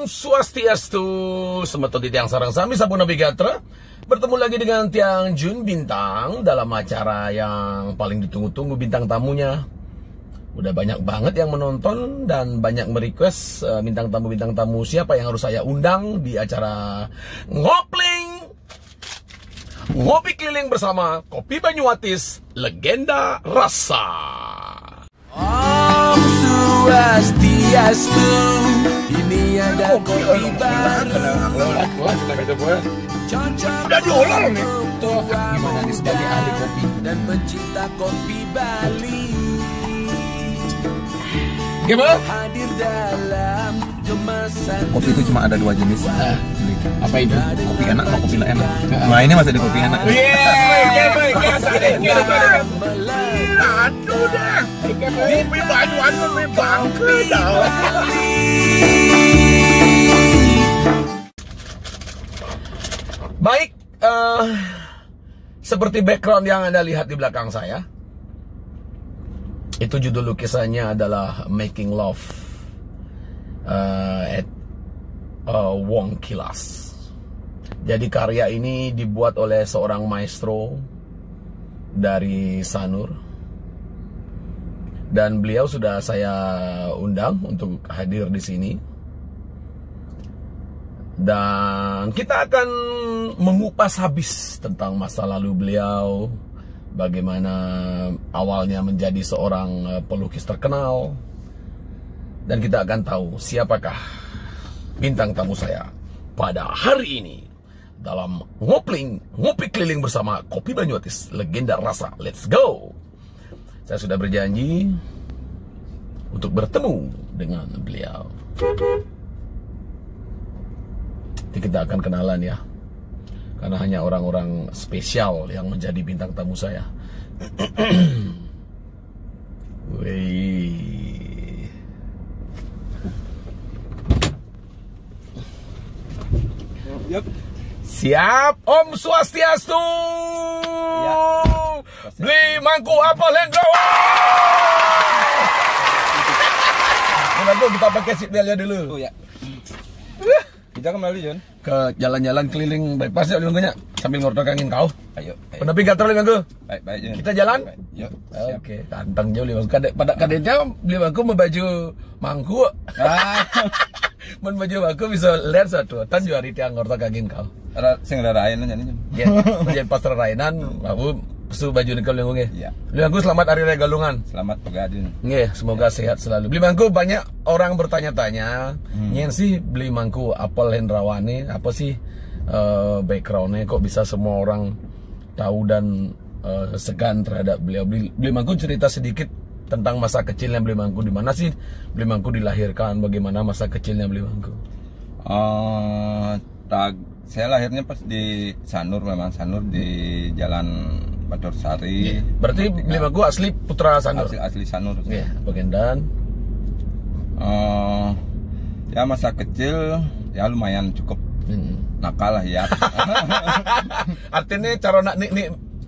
Om Swastiastu, semeton tiang sarang sami sabu navigatra. Bertemu lagi dengan Tiang Jun Bintang dalam acara yang paling ditunggu-tunggu bintang tamunya. Udah banyak banget yang menonton dan banyak merequest bintang tamu siapa yang harus saya undang di acara Ngopi Keliling bersama Kopi Banyuwatis, Legenda Rasa. Om Swastiastu, ini ada kopi baru. Cocok Udah diolah nih. tuh Gimana nih sebagai ahli kopi dan pencinta kopi Bali. Gimana? Hadir dalam kemasan. Kopi itu cuma ada dua jenis. Apa itu? Kopi enak sama kopi nggak enak. Nah ini masih ada kopi enak. Aduh dah. Kopi Banyuwangi lebih bangke dah. Baik, seperti background yang Anda lihat di belakang saya, itu judul lukisannya adalah Making Love at Wong Kilas. Jadi karya ini dibuat oleh seorang maestro dari Sanur, dan beliau sudah saya undang untuk hadir di sini. Dan kita akan mengupas habis tentang masa lalu beliau, bagaimana awalnya menjadi seorang pelukis terkenal, dan kita akan tahu siapakah bintang tamu saya pada hari ini dalam Ngopi Keliling bersama Kopi Banyuwatis, Legenda Rasa. Let's go. Saya sudah berjanji untuk bertemu dengan beliau. Nanti kita akan kenalan ya, karena hanya orang-orang spesial yang menjadi bintang tamu saya. Wih. Yep. Siap, Om Swastiastu. Ya. Beli mangkuk apa Lendrawa? Lagu kita pakai seatbeltnya dulu. Oh ya. Kita kembali John. Ke jalan-jalan keliling bypass ya beli mangkuknya sambil ngortokangin kau. Ayo. Pendamping gatel beli mangkuk. Baik John. Kita jalan? Yuk. Oke, tantang jauh beli mangkuk. Pada kadenya beli mangkuk membaju mangkuk. Men baju mangkuk bisa lihat satu. Tan juari tiang ngortokangin kau. Sing rarain aja nih. Ya, menjadi pasar rainan, aku pesu baju nikah lengung ya. Iya. Beli mangkuk selamat hari raya Galungan. Selamat pegadin. Nggih, semoga sehat selalu. Beli mangkuk banyak orang bertanya-tanya, nyen sih beli mangkuk apel Hendrawane, apa sih backgroundnya kok bisa semua orang tahu dan segan terhadap beliau. Beli mangkuk cerita sedikit tentang masa kecilnya beli mangkuk, di mana sih beli mangkuk dilahirkan, bagaimana masa kecilnya beli mangkuk. Saya lahirnya pas di Sanur, memang Sanur di Jalan Batur Sari. Berarti beli mangkuk asli putra Sanur. Asli Sanur. Iya, bagian dan ya masa kecil ya lumayan cukup nakal lah ya. artinya cara nak nik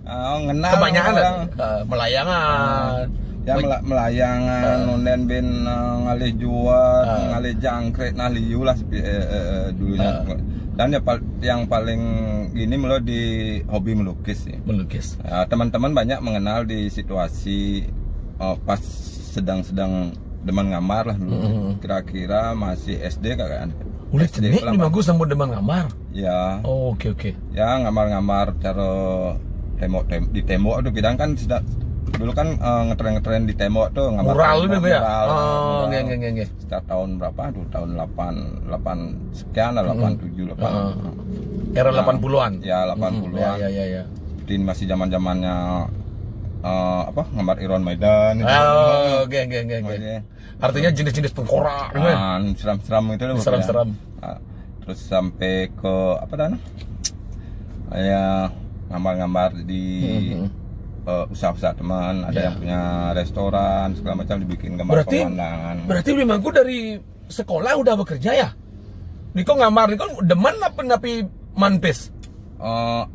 Ngenal kebanyakan orang. melayangan. Ya melayangan, nonen ben ngalih jual, ngalih jangkrik, nah liu lah dulunya. Dan ya yang paling gini melo di hobi melukis sih. Melukis. Teman-teman banyak mengenal di situasi pas sedang demen ngamar lah dulu. Kira-kira masih SD kan. Udah cenik nih bagus sambut demam ngamar. Ya. Oh, oke. Ya ngamar-ngamar cara di tembok tuh bidang kan dulu kan ngetren di tembok tuh ngamar. Mural itu ya. Oh, nggih. Sekitar tahun berapa? Tahun 8 sekian lah, 87, 8. Era 80-an. Ya, 80-an. Ya. Jadi masih zaman-zamannya ngambar Iron Maiden gitu. Oh, oke. Artinya jenis-jenis tengkorak seram-seram itu loh. Seram-seram. Terus sampai ke ya ngambar-ngambar di usaha-usaha teman, ada yang punya restoran segala macam, dibikin gambar pemandangan. Berarti beli mangkuk dari sekolah udah bekerja ya? Niko ngamar, niko demen apa napi manpis?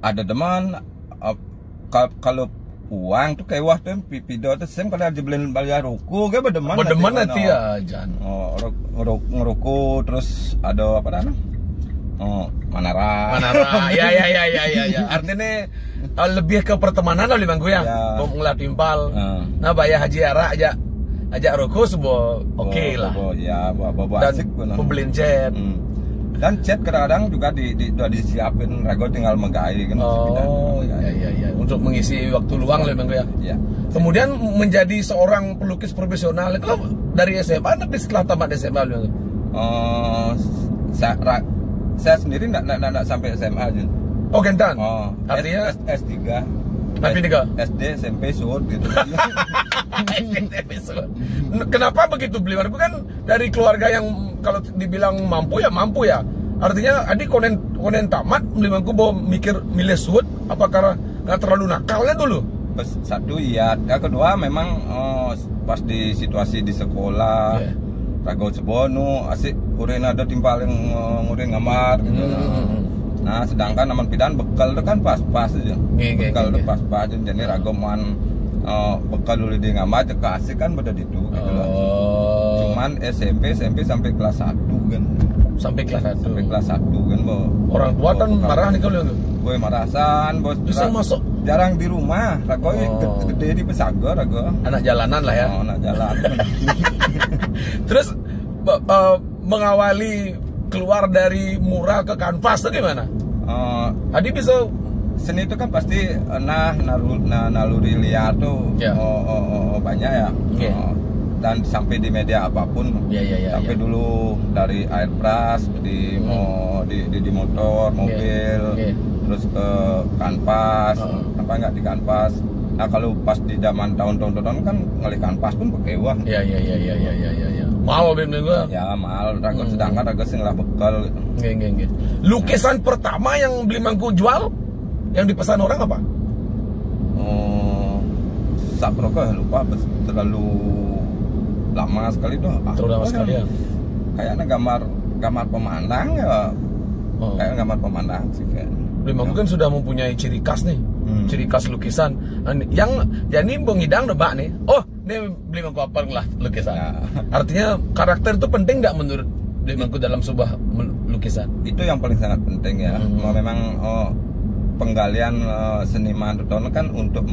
Ada teman kalau uang tuh kayak wah tuh pipido tuh sem kalau aja beliin bayar ruku gue bedeman nanti ya Jan. Ngeruku terus ada apa namanya? Manara. Ya. Artinya lebih ke pertemanan lah Bangku ya. Ngeliat timpal. Nah bayar haji ara ajak ruku sebuah oke lah. Ya, bawa dan asik pun. pembelian chat. Dan chat kadang-kadang juga udah disiapin, Rago tinggal menggai kan. Iya. Untuk mengisi waktu luang lah Bangku ya. Iya. Kemudian menjadi seorang pelukis profesional itu dari SMA tapi setelah tamat SMA Bangku. Saya sendiri enggak sampai SMA aja. Oh, gentan. Artinya S3. Tapi juga SD, SMP, suhud gitu. Kenapa begitu beli? Aku kan dari keluarga yang kalau dibilang mampu ya. Artinya adik konen tamat beli aku bawa mikir milih suhud apa karena nggak terlalu nakalnya dulu? Satu iya, yang kedua memang pas di situasi di sekolah, Rago Cebono asik urin ada timpal yang ngurin ngamar gitu. Nah, sedangkan aman pidan bekal itu kan pas-pas aja. Bekal itu pas-pas aja. Jadi Rago man bekal dulu di ngamar cek asik kan beda itu gitu loh. Cuman SMP sampai kelas 1 kan. Sampai kelas 1 kan, Bo. Orang tua kan marah nih kalau itu. Boy marasan, bos. Bisa masuk. Jarang di rumah. Rago gede di Pesago, Rago. Anak jalanan lah ya. Anak jalanan. Terus mengawali keluar dari mural ke kanvas itu gimana? Adi bisa seni itu kan pasti naluri liar tuh banyak ya. Dan sampai di media apapun. Sampai dulu dari airbrush di motor, mobil, terus ke kanvas, apa enggak di kanvas. Nah, kalau pas di zaman tahun-tahun kan ngelih kanvas pun pakai uang. Iya. Mahal bener gua. Ya, mahal. Rago sedangkan Rago sing lah bekal gitu. Nggih. Lukisan pertama yang beli mangku jual yang dipesan orang apa? Saproka lupa, terlalu lama sekali tuh. Terlalu lama sekali ya. Kayaknya gambar pemandangan ya. Kayak gambar pemandangan sih kayak. Beli mangku kan sudah mempunyai ciri khas nih. Ciri khas lukisan. Yang jadi bengidang nebak nih. Oh, ini beli mangku apa lah lukisan. Artinya karakter itu penting nggak menurut beli mangku dalam sebuah lukisan? Itu yang paling sangat penting ya. Memang penggalian seniman itu kan untuk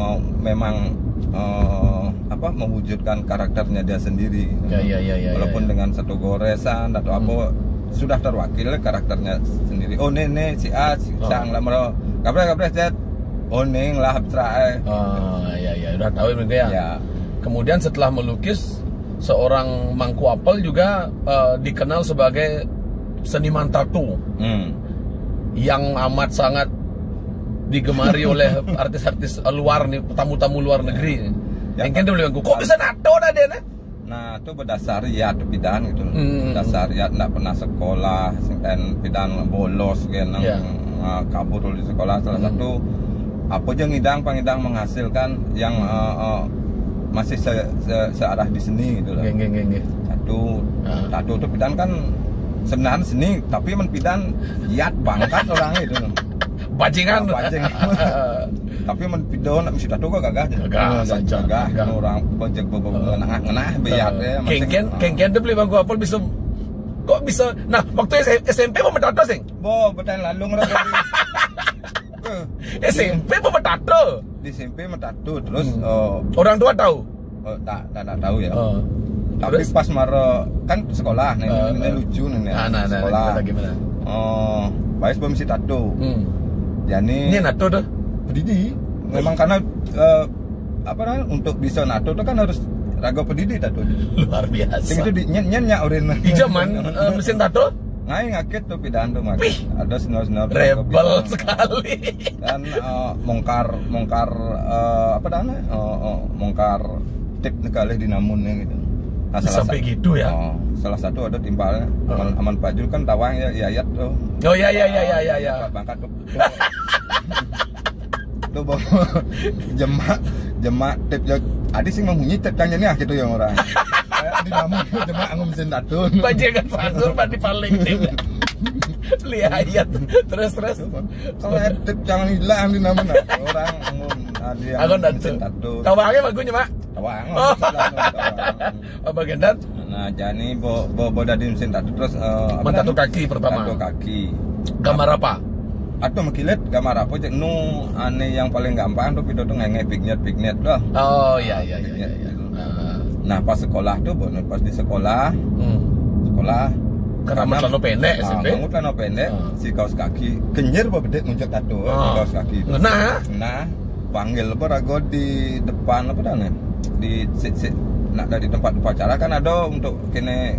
mewujudkan karakternya dia sendiri. Walaupun dengan satu goresan atau apa sudah terwakil karakternya sendiri. Oh ini si A, si Sang lah mero. Kabre chat. Oh neng lah abstrak. Ya udah tahu ya. Kemudian setelah melukis, seorang Mangku Apel juga dikenal sebagai seniman tato yang amat sangat digemari oleh artis-artis luar nih, tamu-tamu luar negeri. Yang kan dia bilang, kok bisa nato dah dia? Nah, itu berdasar ya pidan gitu. Dasar ya enggak pernah sekolah, dan pidan bolos kan kabur di sekolah. Salah satu apa aja pangidang menghasilkan yang masih searah di seni gitu loh. Tato itu pidan kan sebenarnya seni, tapi pidan yat bangkat orangnya itu. Bajingan. Tapi pidan mesti tato kok gagah orang bajek ngenah beyat ya. Kengken tuh beli Mangku Apel bisa kok bisa. Nah, waktu SMP mau tato sing? Betan lalung SMP mau tato. Di SMP tato terus orang tua tahu? Tak tahu ya. Tapi terus? Pas kan sekolah ini lucu nih sekolah. Gimana? Baik belum si tato. Jadi ini nato tuh. Pedidi. Memang karena untuk bisa nato tuh kan harus Rago pedidi tato. Luar biasa. Sing itu nyenyak urin. Di zaman mesin tato? Ngakit tuh pidan tuh mak. Ada senor-senor rebel sekali. Dan mongkar mongkar tip kali di namunnya gitu. Nah, sampai gitu ya. Salah satu ada timpalnya. Aman Pajul kan tawang ya Yayat tuh. Oh iya. Bangkat tuh. Tuh bawa jemak tip ya. Adi sih membunyi tepnya nih gitu yang orang. Di namun jemak ngom mesin tato. Bajakan sangur mati paling tip. Lihat terus. Kalau tip jangan hilang di namun orang ngom Aku tato. Tawangnya bagusnya, Mak. Tawang. Oh, bagian dan. Nah, jadi bo dari mesin tato terus Tato kaki pertama. Tato kaki. Gambar apa? Atau makilet gambar apa cek nu ane yang paling gampang tuh video tuh ngenge pignet dah. Oh iya. Nah, pas sekolah tuh, pas di sekolah. Sekolah karena celana pendek SMP. Kamu celana pendek, si kaos kaki kenyir apa bedek muncul tato kaos kaki. Nah, panggil apa rago di depan apa dah di nak dari tempat upacara kan ada untuk kene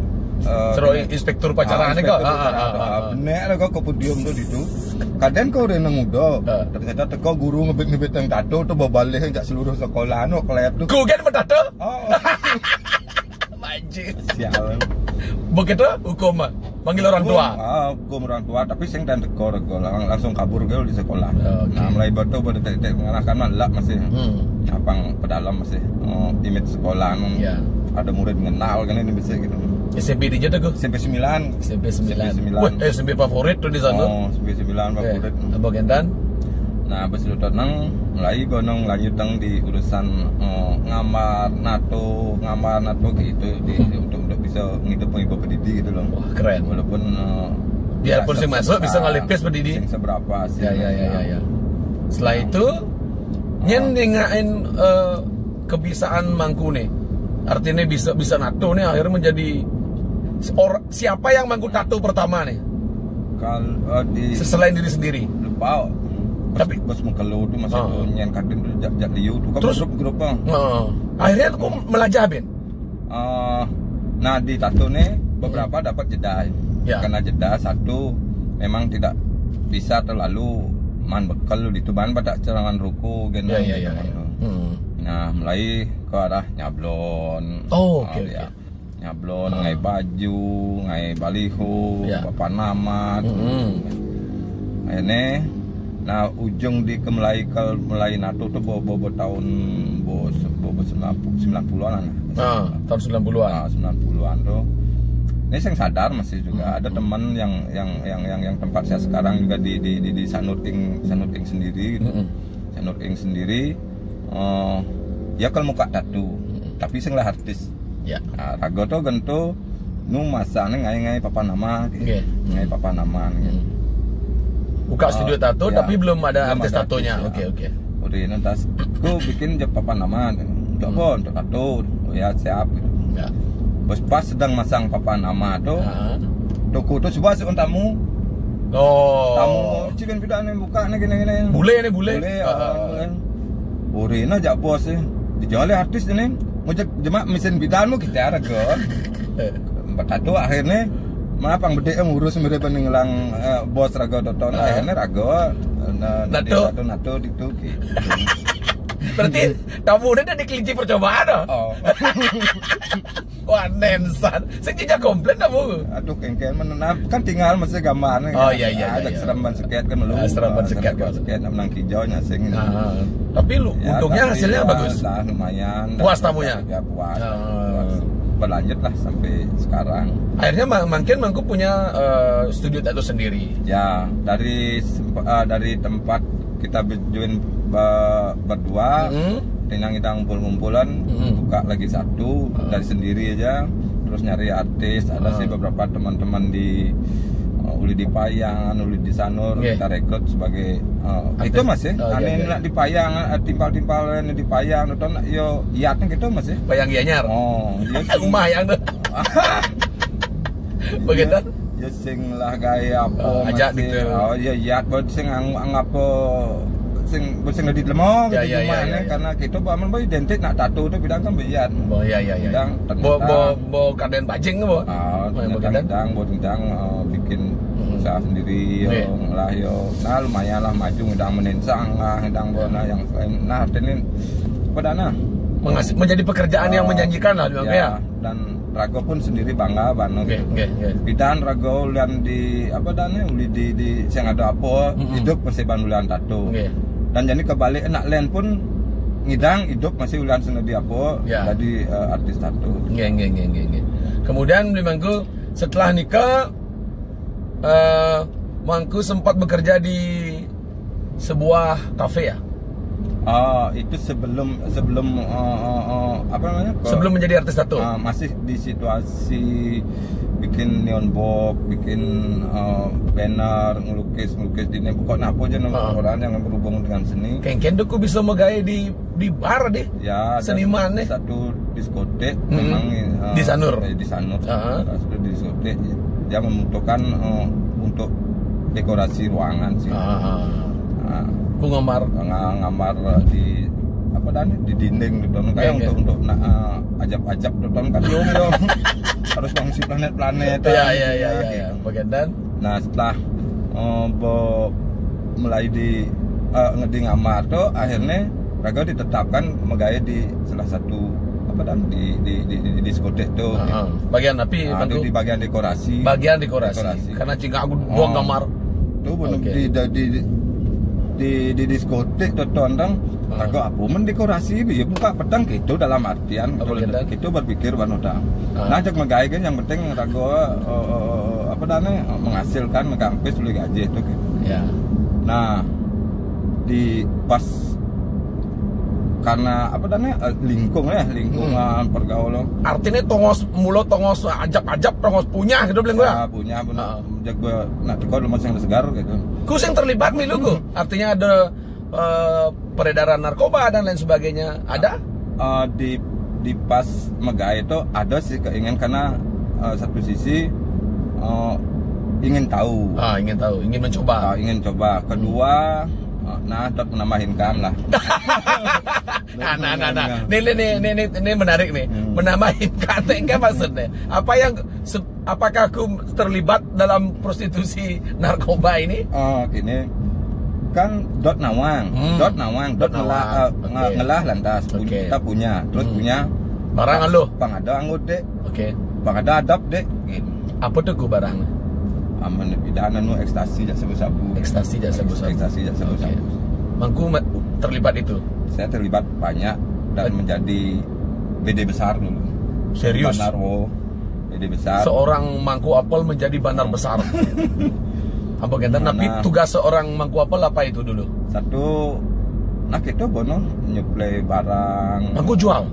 inspektur upacara ane kok. Bener kok ke podium tuh itu. Kadang kau udah muda, ternyata teko guru ngebet yang tato tuh balik enggak seluruh sekolah anu klep tuh. Ku kan tato? Oh. Anjir. Sial. Begitu hukum panggil orang tua. Hukum orang tua, tapi sing dan teko langsung kabur gue di sekolah. Nah, mulai batu pada titik mengarahkan malak masih. Abang pedalam masih image sekolah ada murid mengenal kan ini bisa gitu. SMP di Jeddah SMP 9. SMP 9. Wah, SMP favorit tuh di sana. Oh, SMP 9 favorit. Bagian dan. Nah, habis itu nang mulai gonong lanjutang di urusan ngamar nato gitu untuk bisa ngidupin ibu pendidik gitu loh. Wah, keren. Walaupun biarpun sing masuk bisa ngalipis pendidik. Sing seberapa sih. Ya. Setelah itu nyen nengain kebiasaan mangku nih. Artinya bisa nato nih akhirnya menjadi siapa yang mangku tato pertama nih? Kalau di selain diri sendiri. Lupa. Tapi bos mengkeluh tuh masih tuh nyen kadin tuh jak liu tuh kan grup bang. Akhirnya tuh melajah Ben. Nah di tato nih beberapa dapat jeda. Karena jeda satu memang tidak bisa terlalu bekal di tuban pada cerangan ruku gitu. Iya. Nah mulai ke arah nyablon. Oke. Nyablon, ngai baju, ngai baliho, papan nama. Ini. Nah ujung di Melayu nato tuh bobo tahun 90-an. Tahun 90-an. 90-an tuh. Ini saya sadar masih juga ada teman yang tempat saya sekarang juga di Sanur Ing sendiri gitu. Sanur Ing sendiri ya kalau muka tato tapi sing lah artis. Ya. Nah, rago tuh gento nu masane ngai papan nama gitu. Ngai papan nama gitu. Buka studio tato tapi belum ada artis tatonya. Oke. Udah nanti aku bikin papan nama. Coba untuk tato. Ya siap gitu. Ya. Bos pas sedang masang papan nama tuh. Toko tuh coba sih tamu. Tamu cikan pidana buka nih gini. Bule. Boleh. Urina jak bos sih. Dijual artis ini. Ngojek jemaah mesin bidanmu kita ada kan. Tato akhirnya Mapang bede ngurus mirip ngilang bos rago toton akhirnya rago nato itu gitu. Berarti tamu udah di kelinci percobaan Wah nensan, saya komplain tamu. Aduh kengken menenap kan tinggal masih gambarnya. Iya. Ada seramban seket kan melu. Seramban seket menang hijau nyasing. Tapi untungnya hasilnya bagus. Lumayan. Puas tamunya. Ya puas. Berlanjut lah sampai sekarang. Akhirnya mangku punya studio tato sendiri. Ya dari tempat kita join berdua, tinang ngumpul-ngumpulan, buka lagi satu dari sendiri aja, terus nyari artis. Ada sih beberapa teman-teman di uli di Payang, uli di Sanur, kita rekrut sebagai itu mas ya. Aneh nak di Payang, timpal-timpal di Payang, nonton yo iatnya gitu mas ya. Payang Gianyar. Iya. Rumah yang tuh. Begitu. Ya sing lah gaya apa ajak gitu. Ya iat buat sing anggap sing di lemong gitu karena kita baman boy identik nak tato itu bidang kan biar. Oh iya. Bo kaden bajing bo. Bidang bikin usaha sendiri lah yo. Nah lumayan lah maju ngedang menensang lah ngedang bona yang lain. Nah artinya padana menjadi pekerjaan yang menjanjikan lah ya. Dan rago pun sendiri bangga banget. Bidan rago ulian di apa dane uli di sing ada apa hidup masih ulian tato. Dan jadi kebalik enak lain pun ngidang hidup masih ulian sing di apa jadi artis tato. Nggih. Kemudian di mangku setelah nikah mangku sempat bekerja di sebuah kafe ya. Itu sebelum apa namanya? Sebelum menjadi artis tato. Masih di situasi bikin neon box, bikin banner, ngelukis di pokoknya apa aja orang yang berhubung dengan seni. Kengken ku bisa megaya di bar deh. Ya, seniman nih. Satu diskotek memang di Sanur. Di Sanur. Satu diskotek dia membutuhkan untuk dekorasi ruangan sih. Ku ngamar di apa dan di dinding gitu kayak untuk ajab-ajab tuh kan dong harus fungsi planet-planet ya bagian dan nah setelah mulai di ngamar tuh akhirnya Rago ditetapkan megaya di salah satu apa dan di diskotek tuh bagian tapi di bagian dekorasi karena jika aku doang ngamar tuh belum di diskotek tuh tondang Rago apa mendekorasi ya buka pedang gitu dalam artian kalau gitu berpikir wanita ajak megaya kan yang penting Rago apa namanya menghasilkan mengkampus beli gaji itu gitu. Ya. Nah di pas karena apa namanya lingkungan pergaulan artinya tongos ajap punya gitu bilang gue punya benar jago nak teko masih segar gitu ku yang terlibat milu ku artinya ada peredaran narkoba dan lain sebagainya ada di pas megaya itu ada sih keinginan karena satu sisi ingin tahu ingin mencoba kedua tetap menambahinkan lah. Ini menarik nih. Menambahinkan itu maksudnya. Apakah aku terlibat dalam prostitusi narkoba ini? Gini kan dot nawang, ngelah lantas kita punya, terus punya barang lo. Pangada anggut dek. Oke. Pangada adab dek. Gitu. Apa tuh barang? Aman pidana ekstasi jak sabu-sabu. Okay. Mangku terlibat itu. Saya terlibat banyak dan menjadi BD besar dulu. Serius? Banarwo BD besar. Seorang mangku apel menjadi bandar besar. Apa kata? Tapi tugas seorang mangku apel apa itu dulu? Satu, itu bono nyuplai barang. Mangku jual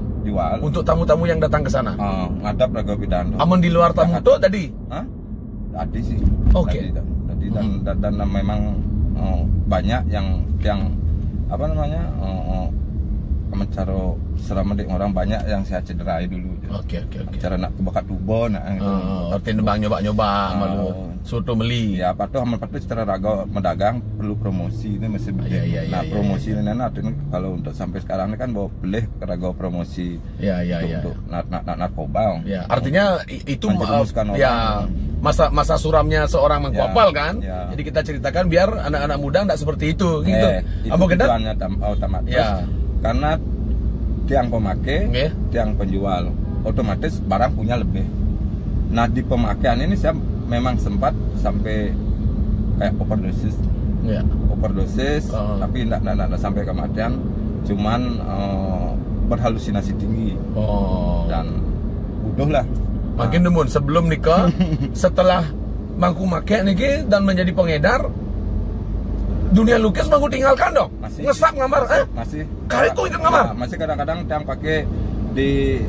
untuk tamu-tamu yang datang ke sana. Ngadap Rago pidana. Aman di luar tamu tuh tadi? Tadi sih. Oke. Tadi dan memang banyak yang apa namanya mencari selama orang banyak yang saya cederai dulu. Oke. Cara nak kebakat tubo nak. Artinya nyoba malu soto meli. Ya patuh secara Rago medagang perlu promosi ini mesti begini. Promosi ini artinya kalau untuk sampai sekarang ini kan bawa beli Rago promosi. Untuk narkoba. Ya, artinya itu masa suramnya seorang mangkuapal kan. Jadi kita ceritakan biar anak-anak muda enggak seperti itu gitu. Apa kita? Karena tiang pemakai, tiang penjual, otomatis barang punya lebih. Nah di pemakaian ini saya memang sempat sampai kayak overdosis, tapi tidak sampai kematian, cuman berhalusinasi tinggi dan udah lah. Makin demun sebelum nikah, setelah mangku make nih dan menjadi pengedar. Dunia lukis mangku tinggalkan dong. Masih. Ngesak ngamar Masih. Kali itu ikut ngamar. Masih kadang-kadang yang pakai di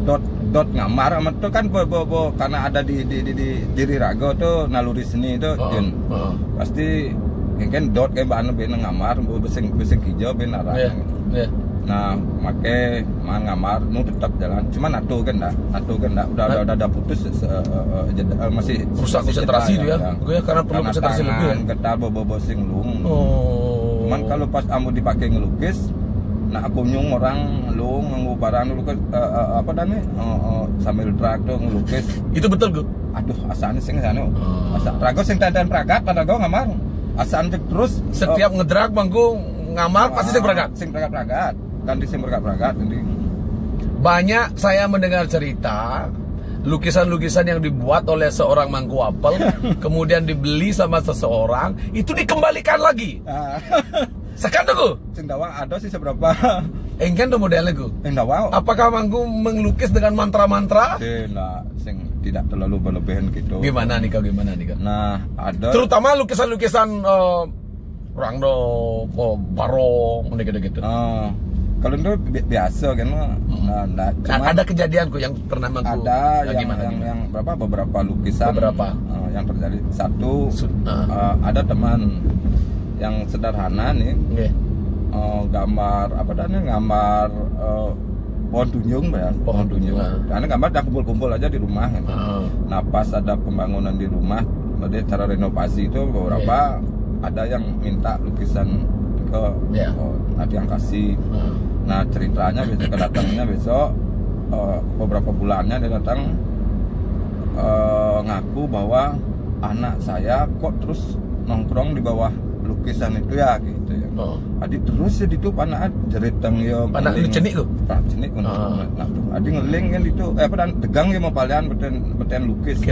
dot ngamar itu kan karena ada di diri Rago tuh naluri seni itu pasti mungkin dot kayak bahan ben ngamar besing hijau ben arah. Nah, make ngamar tetap jalan. Cuman atuh kan udah putus masih rusak konsentrasi dia. Karena perlu konsentrasi lebih. Ketar bobo sing lung. Cuman kalau pas ambu dipakai ngelukis, nah aku nyung orang lung nganggo barang dulu apa namanya sambil drag tuh ngelukis. Itu betul, Gu. Aduh, asane sing sana. Asa Rago sing dandan pragat pada go ngamar. Asane terus setiap ngedrag mangku ngamar pasti sing pragat. Ganti sing pragat nanti. Banyak saya mendengar cerita lukisan-lukisan yang dibuat oleh seorang mangku apel kemudian dibeli sama seseorang itu dikembalikan lagi. Sekarang tuh sing dawang ada sih seberapa. Engkan tuh modelnya Gu. Dawang. Apakah mangku melukis dengan mantra-mantra? Tidak, sing tidak terlalu berlebihan gitu. Gimana nih kau? Nah, ada terutama lukisan-lukisan orang do barong gitu. Kalau itu biasa kan, Ada kejadianku yang pernah mangku. ada gimana? yang beberapa lukisan yang terjadi. Satu ada teman yang sederhana nih, gambar gambar pohon tunjung ya, pohon tunjung. Karena gambar udah kumpul-kumpul aja di rumah. Nah pas ada pembangunan di rumah, ada cara renovasi itu beberapa ada yang minta lukisan ke nanti yang kasih. Nah ceritanya kedatangnya besok beberapa bulannya dia datang ngaku bahwa anak saya kok terus nongkrong di bawah lukisan itu ya gitu ya. Adi terus ya itu anak jeritang ya. Anak cenik tuh. Cenik kan. Adi ngeling kan itu degang ya mau palian beten lukis.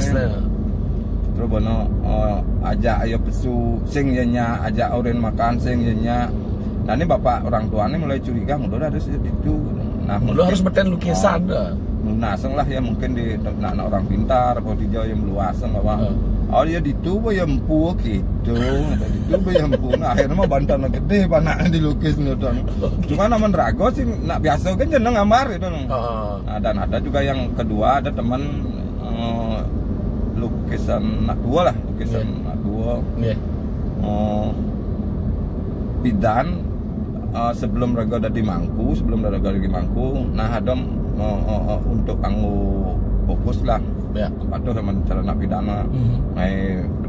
Terus bono ajak ayo pesu sing nya ajak orang makan sing nya. Nah ini bapak orang tuanya mulai curiga, mudah harus itu. Nah, harus beten lukisan dah. Naseng lah ya mungkin di anak orang pintar, kalau di Jawa yang meluasan bahwa dia ditubuh yang empu gitu, ditubuh yang empu. Nah akhirnya mah bantan gede panaknya dilukis gitu. Cuma namun rago sih, nak biasa kan jeneng ngamar gitu. Nah, dan ada juga yang kedua ada teman lukisan nak dua lah, lukisan nak dua. Bidan sebelum raga ada di Mangku, nah ada untuk kanggo fokus lah. Patuh sama cara nak pidana,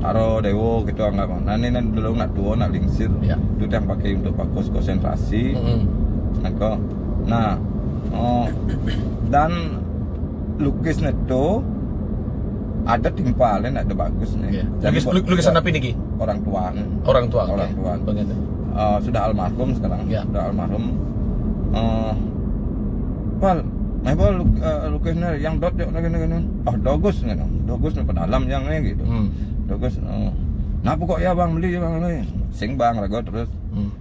taro dewo gitu enggak. Nah ini dulu nak dua nak lingsir, itu yang pakai untuk fokus konsentrasi. Nah, dan lukisnya itu ada timpalnya, ada bagusnya. Lukisan apa ini? Orang tua. Sudah almarhum sekarang. Sudah almarhum. Lukisnya yang dot gini. Dogus pedalam yang ini gitu. Dogus. Nah pokok ya bang beli sing bang rago terus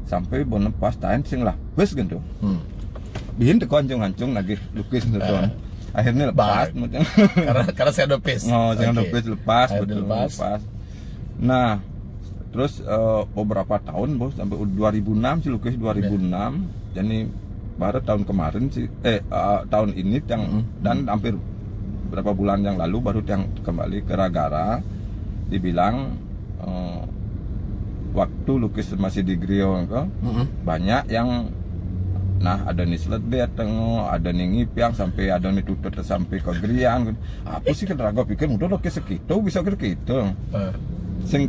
sampai bon pas tain sing lah bus gitu. Bihin tekon-hancung lagi lukis gitu. Akhirnya lepas karena saya ada pes. Saya ada pes lepas. Nah terus beberapa tahun bos sampai 2006 sih lukis 2006. Jadi baru tahun kemarin sih tahun ini yang dan hampir berapa bulan yang lalu baru yang kembali ke Ragara dibilang waktu lukis masih di Griyo banyak yang ada nih seledet ada nih ngipiang sampai ada nih tutut sampai ke Griang. Apa sih kan raga pikir udah lukis segitu bisa gitu. Sing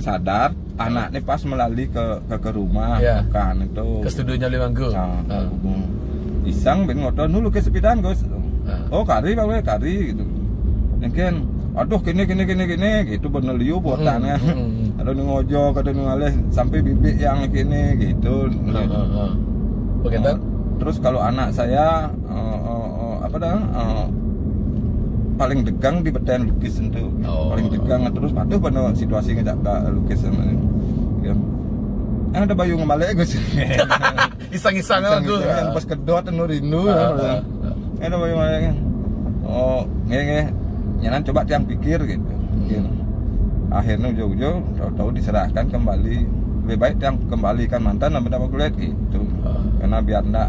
sadar anaknya pas melalui ke rumah kan itu ke studionya Limangku. Isang ben ngotot nu lukis sepedaan Gus. Kari gitu. Mungkin aduh gini gitu bener liu buatannya. Ada ngojo ada ngalih sampai bibik yang gini gitu. Begitu. Terus kalau anak saya paling degang di beten lukis itu paling degang terus patuh pada situasi nggak lukis ya. Ada bayu ngebalik Gus. Isang-isang aku. Yang pas kedot anu rindu. Ada bayu ngebalik. Nyanan coba tiang pikir gitu. Akhirnya ujung-ujung tahu diserahkan kembali. Lebih baik tiang kembalikan mantan nama kulit gitu. Karena biar enggak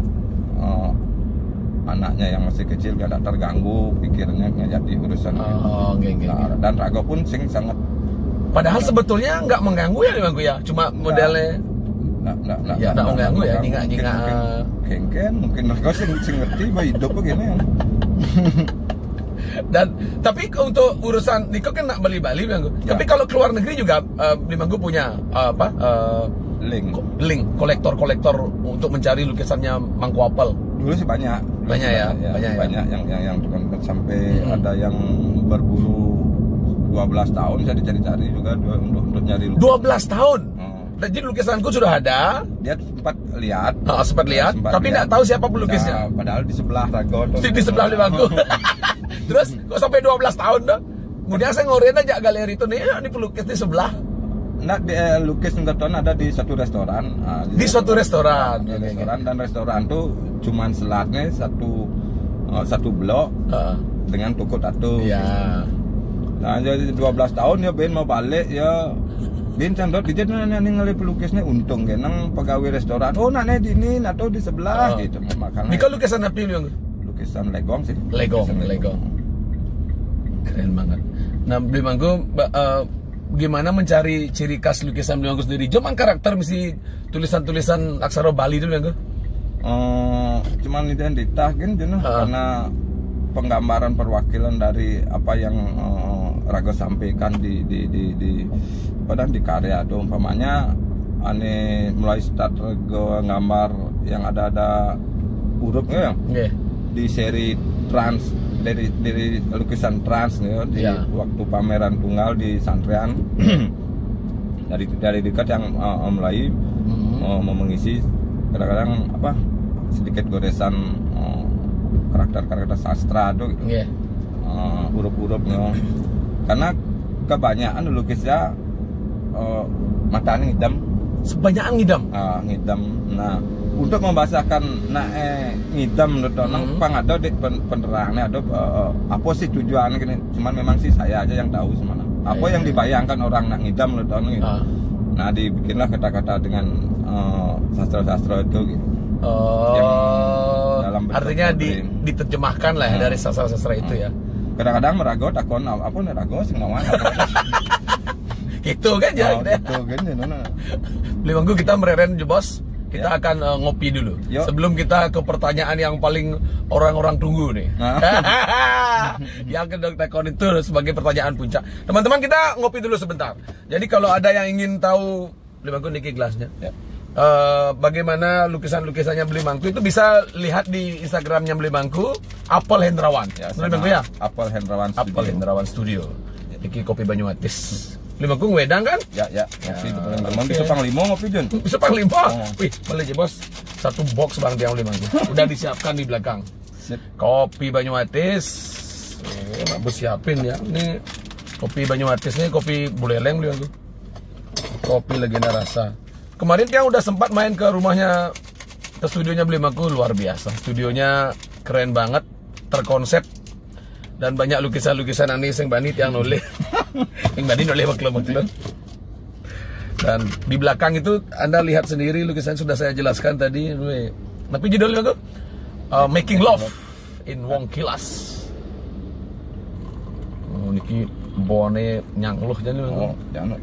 anaknya yang masih kecil gak terganggu pikirnya jadi urusan dan raga pun sing sangat padahal sebetulnya nggak mengganggu ya Limangku ya cuma modelnya nggak mengganggu ya nyingak kengken mungkin raga sing ngerti bahwa hidup begini. Dan tapi untuk urusan Niko kan nak Bali Limangku tapi kalau keluar negeri juga Limangku punya link kolektor untuk mencari lukisannya Mangku Apel. Dulu sih banyak ya. yang sampai ada yang berburu 12 tahun saya dicari-cari juga untuk nyari lukisan. 12 tahun? Jadi lukisanku sudah ada. Dia sempat lihat. Tapi nggak tahu siapa pelukisnya. Padahal di sebelah Rago. Di sebelah Limangku. Terus kok sampai 12 tahun dong? Kemudian saya ngorein aja galeri itu nih, ini pelukis di sebelah. Lukis Ngeton ada di satu restoran. Di suatu restoran. Dan restoran tuh cuman selatnya satu blok dengan toko tato. Iya. Nah jadi 12 tahun ya Ben mau balik ya Bin candot di nanya ningali pelukisnya untung kan nang pegawai restoran. Oh nanya di ini atau di sebelah gitu. Makanya. Ini kan lukisan apa yang? Lukisan legong sih. Legong. Keren banget. Nah, Beli Mangku gimana mencari ciri khas lukisan Beli Mangku sendiri? Cuman karakter mesti tulisan-tulisan aksara Bali dulu Mangku. Cuman identitas kan karena penggambaran perwakilan dari apa yang Rago sampaikan di karya itu umpamanya ane mulai start Rago gambar yang ada hurufnya di seri trans dari lukisan trans di waktu pameran tunggal di Santrean dari dekat yang mulai mengisi kadang-kadang apa sedikit goresan karakter sastra tuh gitu. Huruf-hurufnya karena kebanyakan lukisnya matanya ngidam sebanyakan ngidam. Nah untuk membahasakan ngidam nang pang ada di penerangnya ada apa sih tujuannya gini cuman memang sih saya aja yang tahu semana apa yang dibayangkan orang nak ngidam gitu. Nah dibikinlah kata-kata dengan sastra-sastra itu gitu. Artinya diterjemahkan lah dari sastra-sastra itu ya. Kadang-kadang merago takon apa nih rago sing nawan. Gitu kan ya. Gitu kan ya. Beli Mangku kita mereren Bos. Kita akan ngopi dulu. Sebelum kita ke pertanyaan yang paling orang-orang tunggu nih. Yang kedok takon itu sebagai pertanyaan puncak. Teman-teman kita ngopi dulu sebentar. Jadi kalau ada yang ingin tahu Beli Mangku niki gelasnya. Bagaimana lukisan-lukisannya Beli Mangku itu bisa lihat di Instagramnya Beli Mangku, Apel Hendrawan. Beli Mangku ya? Apel Hendrawan Studio. Iki kopi Banyumatis. Beli Mangku wedang kan? Ya. Kopi teman-teman bisa pang limo ngopi Jun. Bisa pang limo. Wih, boleh Bos. Satu box Bang Tiang Beli Mangku. Udah disiapkan di belakang. Kopi Banyumatis. Mak Bos siapin ya. Ini kopi Banyumatis nih, kopi buleleng Beli Mangku. Kopi Legenda Rasa. Kemarin Tiang udah sempat main ke rumahnya, ke studionya Beli Mangku, luar biasa. Studionya keren banget, terkonsep, dan banyak lukisan-lukisan anis yang Bani Tiang nulis. Yang Bani nulis maklum-maklum. Dan di belakang itu Anda lihat sendiri lukisan sudah saya jelaskan tadi. Tapi judulnya tuh Making Love in Wongkilas. Niki bone nyangluh jadi. Jangan.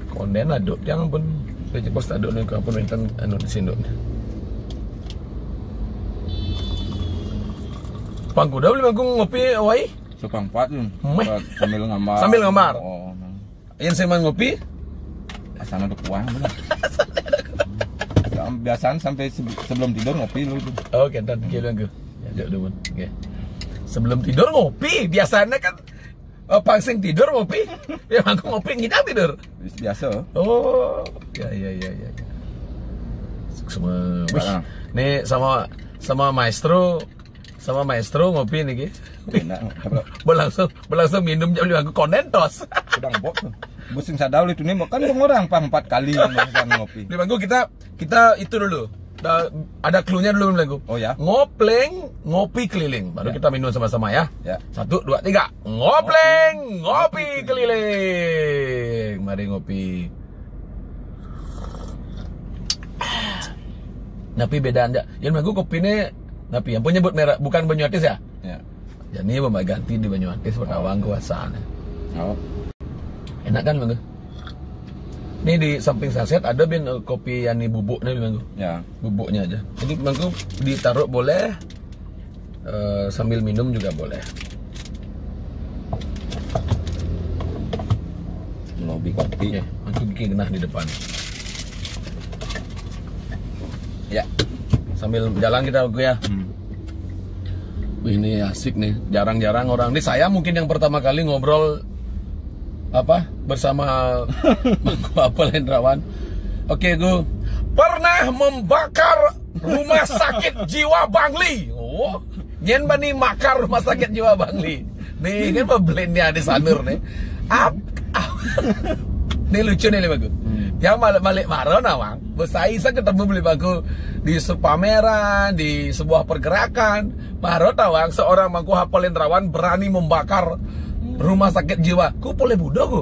Konden aduk Tiang pun. Jadi Bos tak ada nih ke pemerintahan di sini. Pangku dah Beli Mangku ngopi awai? Supang 4 Jun. Sambil ngambar. Yang saya mau ngopi? Asana ada kuah. Biasaan sampai sebelum tidur ngopi lu. Oke, dan Beli Mangku. Ya, dulu. Oke. Sebelum tidur ngopi, biasanya kan pangsing tidur ngopi. Ya Mangku ngopi ngidang tidur. Biasa. Oh, ya. Semua. Nih sama maestro ngopi nih. Berlangsung minum Beli Mangku kondentos. Sedang bok. Musim sadau itu nih kan orang 4 kali ngopi. Beli Mangku kita itu dulu. Ada cluenya dulu Beli Mangku. Oh ya. Ngopleng, ngopi keliling. Baru kita minum sama-sama ya. 1, 2, 3. Ngopleng, ngopi keliling. Mari ngopi. Napi beda anda. Yang Mangku kopi ini napi yang penyebut merek bukan Banyumatis ya? Ya. Jadi Mbak ganti di Banyumatis pertawang kuasaan. Enak kan Mangku? Ini di samping saset ada kopi yang bubuk nih Mangku. Ya. Bubuknya aja. Jadi Mangku ditaruh boleh, sambil minum juga boleh. Lobby kopi. Mangku bikin genah di depan. Ya. Sambil jalan kita Mangku ya. Wih, ini asik nih. Jarang-jarang orang. Ini saya mungkin yang pertama kali ngobrol bersama Mangku Apel Hendrawan. Oke, gue pernah membakar rumah sakit jiwa Bangli. Oh, nyen bani makar rumah sakit jiwa Bangli. Nih kan pembelinya di sanur nih. Ini lucu nih Bangku. Yang balik marah nawang. Saya ketemu Beli Mangku di pameran, di sebuah pergerakan. Marah nawang seorang Mangku Apel Hendrawan berani membakar rumah sakit jiwa. Ku boleh budo ku.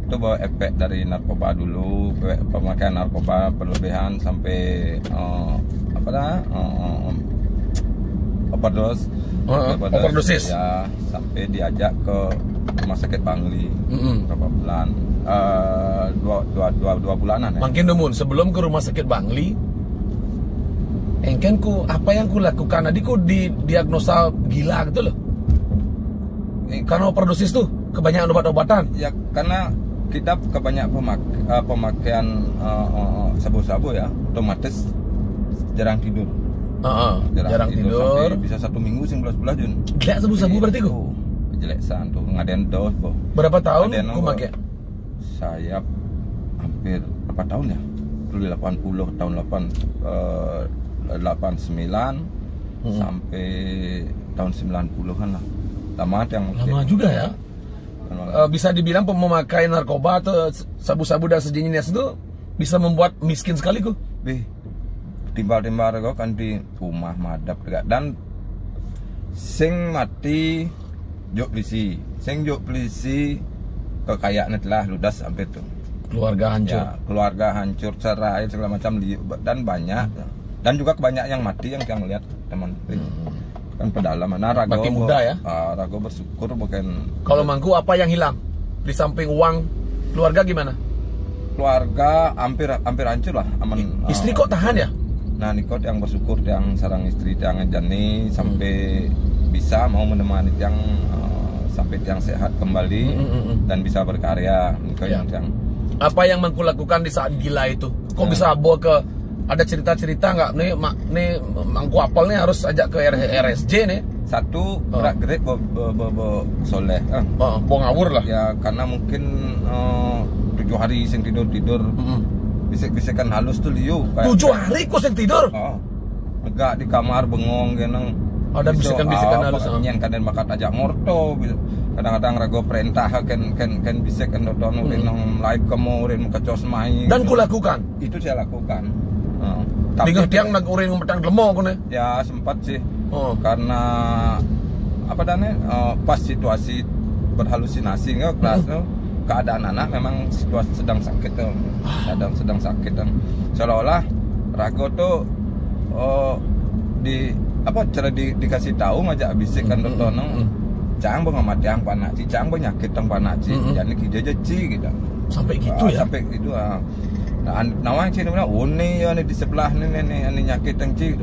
Itu bawa efek dari narkoba dulu, pemakaian narkoba berlebihan sampai overdose. Overdosis. Ya, sampai diajak ke rumah sakit Bangli beberapa bulan, 2 bulanan ya. Makin demun sebelum ke rumah sakit Bangli, apa yang ku lakukan tadi ku diagnosa gila gitu loh. Karena overdosis tuh kebanyakan obat-obatan. Ya karena kita kebanyakan pemakaian sabu-sabu ya, otomatis jarang tidur. Jarang tidur. Sampai bisa 1 minggu sing belas Jun. Gila sabu-sabu berarti ku. Jeleksan tuh ngadain dos, Bo. Berapa tahun ku pakai? Saya hampir berapa tahun ya? Dulu 80 tahun 89 sampai tahun 90-an lah. Lama juga ya. Bisa dibilang memakai narkoba atau sabu-sabu dan sejenisnya itu bisa membuat miskin sekali ku. Timbal-timbal kok kan di rumah madap dan sing mati juk polisi, sing juk polisi kekayaannya telah ludas sampai itu. Keluarga hancur. Ya, keluarga hancur, cerai segala macam dan banyak dan juga kebanyakan yang mati yang lihat teman. Kan pedalaman. Nah, Rago muda ya. Rago bersyukur bukan. Kalau mangku apa yang hilang? Di samping uang, keluarga gimana? Keluarga hampir hancur lah, aman. Istri kok tahan ya? Nah, Nikot yang bersyukur yang sarang istri yang jani sampai bisa mau menemani yang sampai yang sehat kembali dan bisa berkarya. Yang apa yang mangku lakukan di saat gila itu? Kok bisa bawa ke ada cerita-cerita nggak nih mangku apel nih harus ajak ke RSJ nih? Satu gerak gerik soleh. Bo ngawur lah. Ya karena mungkin 7 hari sing tidur. Bisik-bisikan halus tuh liu. 7 hari kok sing tidur? Enggak di kamar bengong geneng. Ada bisikan-bisikan halus. Nyen kadang bakat ajak morto. Kadang-kadang Rago perintah ken bisik kan doton urin nang live kamu urin muka cos mai. Dan ku lakukan. Itu saya lakukan. Dengar tiang nang urin metang lemo kene. Ya sempat sih. Karena apa dane pas situasi berhalusinasi enggak kelas keadaan anak memang situasi sedang sakit tuh. Sedang sakit dan seolah-olah Rago tuh dikasih tahu ngajak bisik kan dotonong cang bengamat yang panaci cang penyakit tang panaci jadi kijaja gitu sampai gitu ya sampai gitu nawang cina bilang ini ya di sebelah ini nyakit tang ci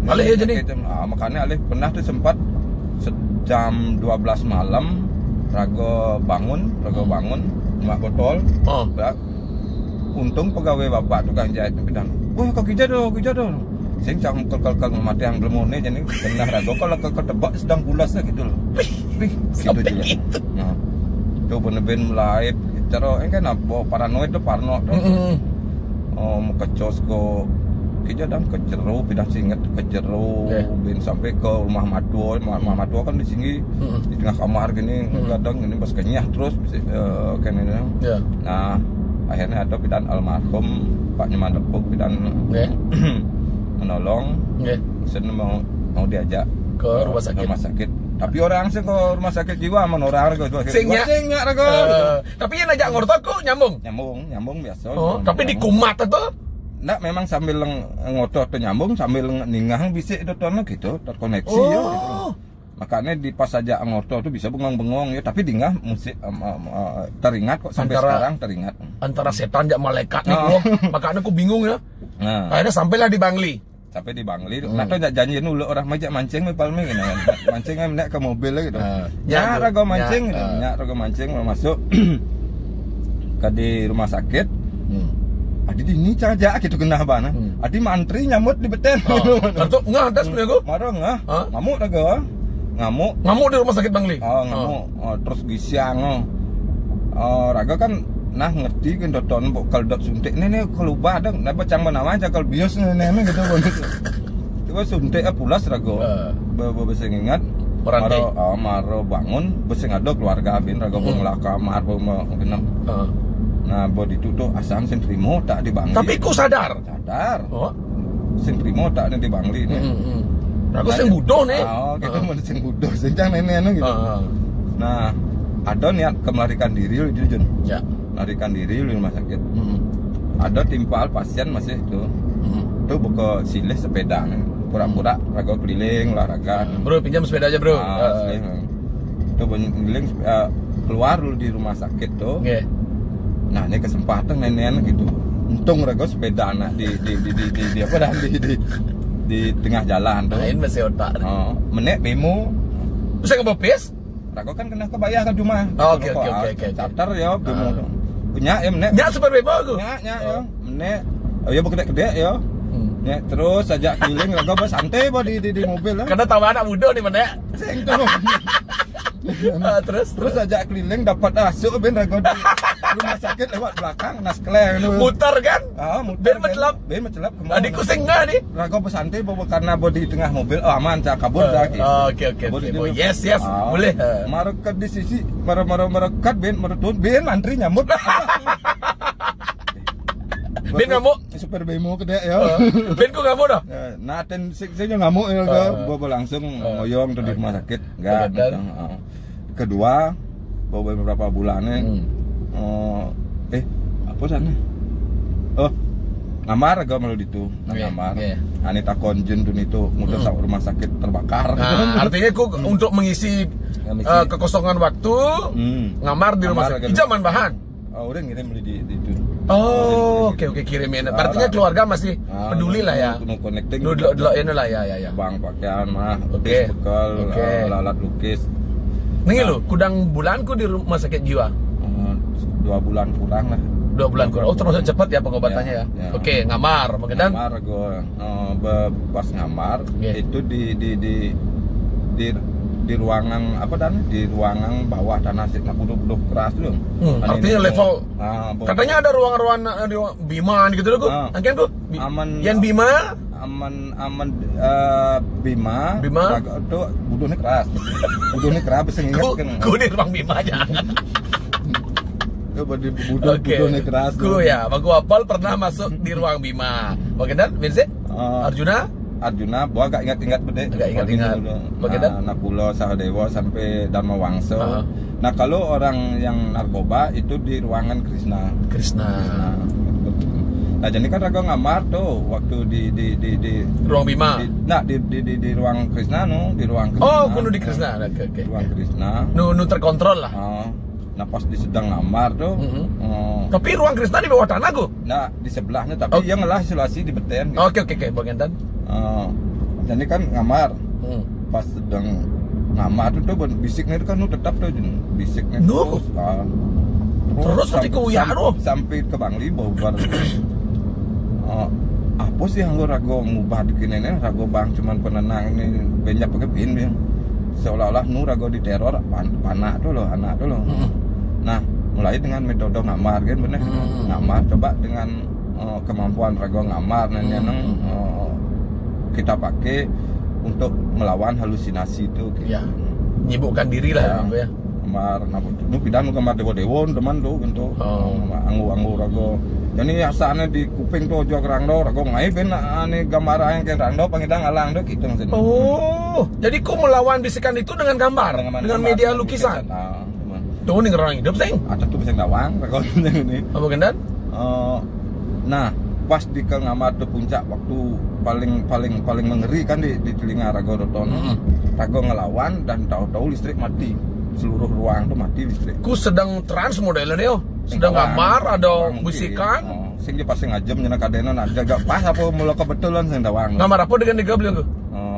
alih ya jadi makanya alih pernah tuh sempat jam 12 malam Rago bangun mak botol untung pegawai bapak tukang jahit bilang wah kok kijado sing cang kelkel mati yang belum nih jadi benar Rago kalau ketebak sedang pulas gitu loh gitu juga nah itu bener-bener mulai cara kan apa paranoid tuh parno tuh mau kecos kok kijadang ke jero pindah singet ke jero bin sampai ke rumah Matua kan di sini di tengah kamar gini kadang gini pas kenyah terus kan ini nah akhirnya ada pidan almarhum Pak Nyaman Depuk pidan menolong sen mau diajak ke rumah sakit tapi orang sih ke rumah sakit jiwa men orang singnya Rago tapi yang ajak ngortok kok nyambung biasa tapi di kumat atau nggak memang sambil ngotot tuh nyambung sambil ningang bisik dotonnya gitu terkoneksi ya gitu. Makanya di pas aja ngotot tuh bisa bengong-bengong ya tapi dingah musik teringat kok sampai sekarang teringat antara setan jak malaikat nih gua makanya aku bingung ya akhirnya sampailah di Bangli nah tuh janjiin dulu orang majak mancing palme gitu mancing naik ke mobil gitu Rago mancing masuk ke di rumah sakit Adi ini caja gitu kena bana. Adi mantri nyamut di beten. Kartu ngah das punya gua. Marah ngah. Ngamuk Rago. Ngamuk di rumah sakit Bangli. Ngamuk. Terus gisiang. Rago kan nah ngerti kan doton kalau dot suntik ini kelubah ada nah bacang mana aja kalau bios ini gitu coba suntik pulas Rago. Bisa ingat maro bangun besing ada keluarga bin Rago pengelah kamar pengenam. Nah, bodi itu tuh asam sentrimo tak di Bangli. Tapi ku sadar. Sentrimo tak di Bangli nih. Aku sing budo nih. Kita mau sing budo, sing nenek gitu. Nah, ada niat melarikan diri itu Jun. Ya. Melarikan diri di rumah sakit. Ada timpal pasien masih itu. Itu buka silih sepeda nih. Pura-pura raga keliling olahraga. Bro, pinjam sepeda aja, Bro. Itu keliling keluar dulu di rumah sakit tuh. Oke. Nah, ini kesempatan nenek gitu. Untung raga sepeda anak di apa dah di tengah jalan tuh. Main masih otak. Menek bemo. Bisa ngebopis? Raga kan kena kebayar kan cuma. Oke. Charter ya bemo. Punya ya menek. Nyak super bemo aku. Nyak ya. Menek. Oh ya gede-gede ya. Ya, terus ajak keliling raga santai di mobil lah. Karena tahu anak muda nih mana ya. Terus ajak keliling dapat masuk ben raga di rumah sakit lewat belakang naskleng tu. Muter kan? Muter. Ben mencelap kemana? Adikku singgah nih. Raga bersantai karena di tengah mobil. Aman cak kabur dah. Oke. Yes. Boleh. Merekat di sisi merekat ben meretun ben antri nyambut. Ben ngamuk super bemo kedek ya. Ben ku ngamuk dah. Nah, saya ngamuk ya bawa langsung ngoyong tuh di rumah sakit. Enggak. Kedua, bawa beberapa bulannya. Apa sana? Ngamar agak malu itu. Ngamar. Anita konjen tuh itu mudah sama rumah sakit terbakar. Artinya ku untuk mengisi kekosongan waktu ngamar di rumah sakit. Ijaman bahan. Udah ngirim beli di itu. Oke kirimin. Artinya keluarga masih peduli lah ya. Connecting. Dulu ini lah ya. Bang pakaian mah. Oke. Bekal, alat lukis. Nih lo, kudang bulanku di rumah sakit jiwa. 2 bulan kurang lah. 2 bulan kurang. Oh termasuk cepat ya pengobatannya ya. Oke, ngamar. Ngamar gue pas ngamar itu di ruangan apa dan di ruangan bawah tanah sih buduk keras tuh. Artinya level. Katanya ada ruang-ruang Bima gitu loh, Angkian tuh. Aman. Yang Bima? Aman Bima. Itu buduknya keras. Buduknya keras bisa ingat kan. Ku di ruang Bima aja. Buduknya keras. Ku ya, aku apal pernah masuk di ruang Bima. Oke dan Mirza? Arjuna, gua gak ingat-ingat bedek. Gak ingat-ingat. Bagaimana? Napulo, Sahadewa sampai Dharma Wangsa. Nah, kalau orang yang narkoba itu di ruangan Krishna. Nah, jadi kan raga ngamar tuh waktu di ruang Bima. Di ruang Krishna di ruang Krishna. Oh, kuno di Krishna. Oke. Ruang Krishna. Nu terkontrol lah. Nah, pas di sedang ngamar tuh. Tapi ruang Krishna di bawah tanah gua. Nah, di sebelahnya tapi yang ngelah isolasi di beten. Oke, bagian dan. Jadi kan ngamar. Pas sedang ngamar tuh bisiknya itu kan tetap tuh bisiknya terus ketika uya sampai ke Bangli bawa apa sih yang rago ngubah bikin ini rago bang cuman penenang ini banyak pakai pin seolah-olah rago diteror anak tuh loh. Nah, mulai dengan metode ngamar kan bener. Ngamar coba dengan kemampuan rago ngamar kita pakai untuk melawan halusinasi itu gitu. Ya, nyibukkan diri lah ya. Ngamar nu pidan gambar dewa-dewa teman tuh gitu. Anggu rago. Jadi asalnya di kuping tuh ojo rangdo rago ngai ben ane gambar yang kayak rangdo pangidang alang tuh gitu maksudnya. Oh, jadi ku melawan bisikan itu dengan gambar, dengan media lukisan. Tuh nih orang hidup sing. Ada tuh bisa ngawang rago ini. Apa gendan? Nah, pas di Ngamar tuh puncak waktu paling mengerikan di telinga Rago Doton. Rago ngelawan dan tahu-tahu listrik mati. Seluruh ruang tuh mati listrik. Ku sedang trans modelnya deh. Sedang ngamar ada bisikan. Sing dia pasti ngajem nyana kadenan ada gak pas apa mula kebetulan sing dawang. Ngamar apa dengan digablio ku?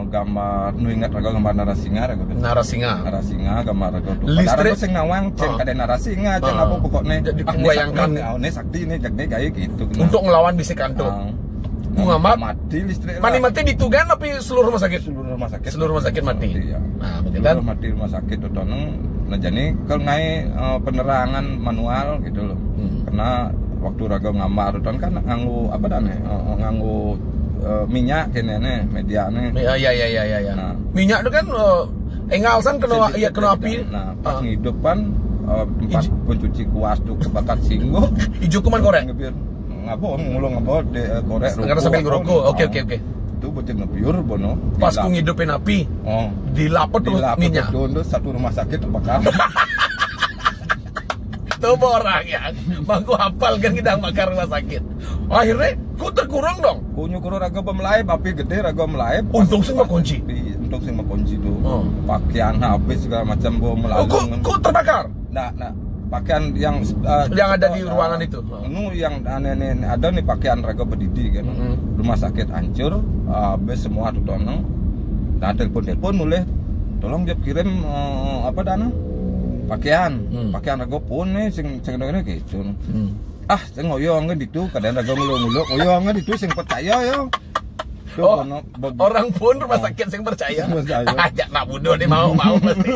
Gambar nu ingat Rago gambar Narasinga Rago. Narasinga gambar Rago tuh. Listrik sing ngawang ceng kadena Narasinga ceng apa pokoknya dibayangkan ini sakti ini jagne kayak gitu. Untuk melawan bisikan tuh. Ngamar mati listrik. Mati ditugan tapi seluruh rumah sakit. Seluruh rumah sakit mati. Iya. Nah, betul. Mati rumah sakit tuh toneng. Nah jadi kalau ngai penerangan manual gitu loh. Karena waktu Rago ngamar tuh kan nganggu apa dan nganggu minyak kene mediane. Iya. Nah, minyak itu kan engalsan kena api. Nah, pas ngidupan tempat pencuci kuas tuh kebakar singgo. Ijo kuman korek. Ngabon de korek karena sambil ngerokok. Oke. Itu bocah ngebiur bono. Pas ku ngidupin api. Dilapet terus minyak. Dondo satu rumah sakit terbakar. Tuh orang yang mangku hafal kan kita bakar rumah sakit. Akhirnya ku terkurung dong. Ku nyukur raga pemelaip, api gede raga melaip. Untung sih nggak kunci. Untung sih nggak kunci tuh. Pakaian habis segala macam gua melalung. Ku terbakar. Nah, pakaian yang ada di ruangan itu. Yang aneh-aneh ada nih pakaian raga pedidi kan. Rumah sakit hancur, habis semua tuh tono. Nah, telepon mulai tolong dia kirim apa dana? Pakaian raga pun nih sing ini gitu. Sing ngoyong kan itu kadang raga ngulung-ngulung ngoyong kan itu sing percaya ya. Orang pun rumah sakit sing percaya. Ajak nak bodoh nih mau mesti.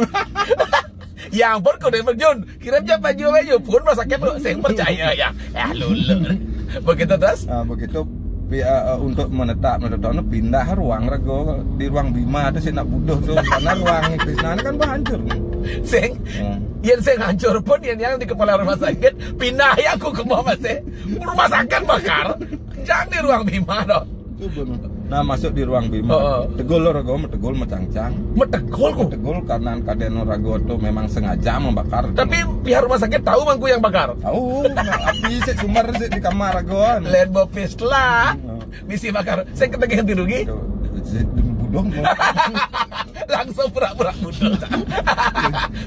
Yang pun kau udah berjun kirim aja baju pun rumah sakit sing percaya ya. Lulu. Begitu terus? Begitu untuk menetap pindah ruang raga di ruang Bima ada sih nak buduh tuh karena ruang Krisna kan hancur. Sing hancur pun yang di kepala rumah sakit pindah ya aku ke bawah masih rumah sakit bakar jangan di ruang Bima dong. Nah masuk di ruang Bima tegul raga metegul mencangcang metegul karena kaden raga tuh memang sengaja membakar. Tapi pihak rumah sakit tahu mangku yang bakar. Tahu api sumber di kamar raga lain bopis lah misi bakar saya ketagihan dirugi budoh langsung pura-pura budoh.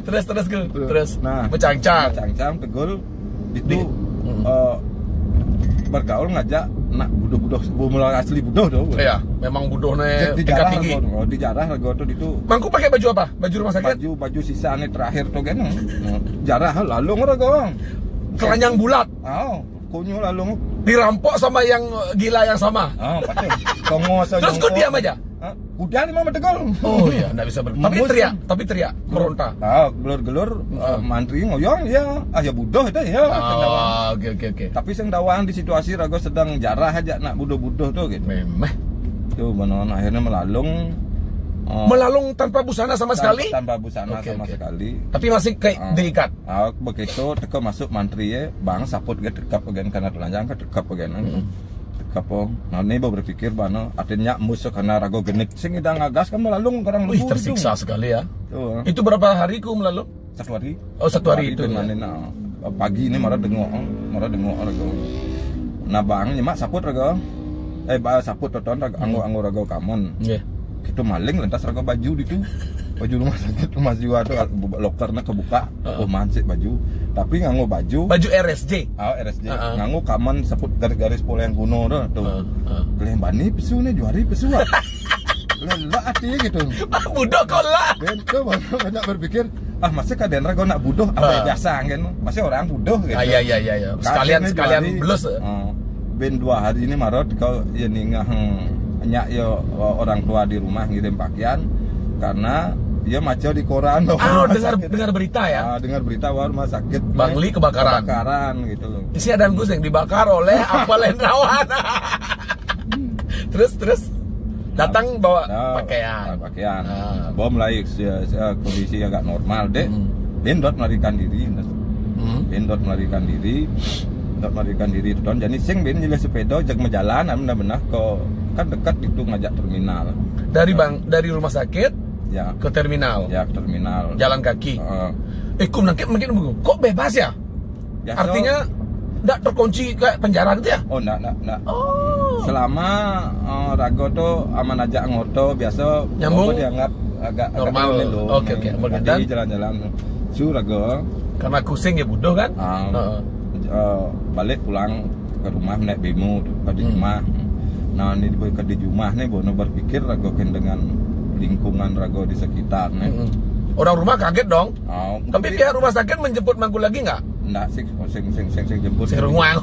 terus nah mencangcang tegul itu bergaul ngajak nak budoh mulai asli budoh tuh. Iya, memang budohnya tingkat tinggi. Di jarah raga tuh itu. Mangku pakai baju apa? Baju rumah sakit? Baju sisane terakhir tuh kan. Jarah lalung raga. Keranjang bulat. Kunyu lalung. Dirampok sama yang gila yang sama. Betul. Terus kau diam aja. Udah nih mama tegol. Oh iya, enggak bisa tapi teriak, meronta. Gelur-gelur mantri ngoyong ya, ya budoh itu ya. Oke. Tapi sing dawang di situasi raga sedang jarah aja nak budoh-budoh tuh gitu. Memeh. Tuh benon akhirnya melalung tanpa busana sama sekali? Tanpa busana sama sekali. Tapi masih kayak diikat. Begitu teko masuk mantri ya, bang saput ge dekap bagian karena telanjang ke dekap bagian. Kapong, nah ini baru berpikir bahwa artinya musuh karena rago genit sing ida ngagas kan melalung karang lebu. Tersiksa sekali ya. Itu berapa hari ku melalung? 1 hari. Oh 1 hari itu. Pagi ini marah dengok rago. Nah bang nyemak saput rago. Saput toton rago anggo rago kamon. Iya. Itu maling lantas rago baju itu. Baju rumah sakit rumah jiwa tuh lokernya kebuka. Mancik baju. Tapi nganggo baju RSJ. RSJ. Nganggo kaman seput garis-garis pola yang kuno tuh. Kalian bani pesu nih juari pesu. Lelah hati gitu. Budoh kau lah. Itu banyak berpikir, masih kaden rago nak budoh apa biasa kan? Masih orang budoh gitu. Iya. Sekalian blus. Ben 2 hari ini marot kau ya nyak ya orang tua di rumah ngirim pakaian karena dia maco di koran. Dengar berita ya? Dengar berita bahwa rumah sakit Bangli kebakaran gitu loh. Isi ada Gus yang dibakar oleh apa Lendrawan. terus datang bawa pakaian. Bawa mulai kondisi agak normal deh. Bendot melarikan diri. Melarikan diri itu don. Jadi sing ben nyilih sepeda jag menjalan benar-benar kan dekat itu ngajak terminal. Dari rumah sakit ya ke terminal. Jalan kaki. Mungkin kok bebas ya? Artinya enggak terkunci kayak penjara gitu ya? Enggak. Selama rago tuh aman aja ngoto biasa nyambung dianggap agak normal. Oke. Jadi jalan-jalan rago karena kusing ya budoh kan? Balik pulang ke rumah naik bemo di rumah. Nah ini di rumah nih bono berpikir rago dengan lingkungan rago di sekitar nih. Orang rumah kaget dong. Tapi pihak rumah sakit menjemput mangku lagi nggak? Nggak sih, sing jemput. Sing runguang.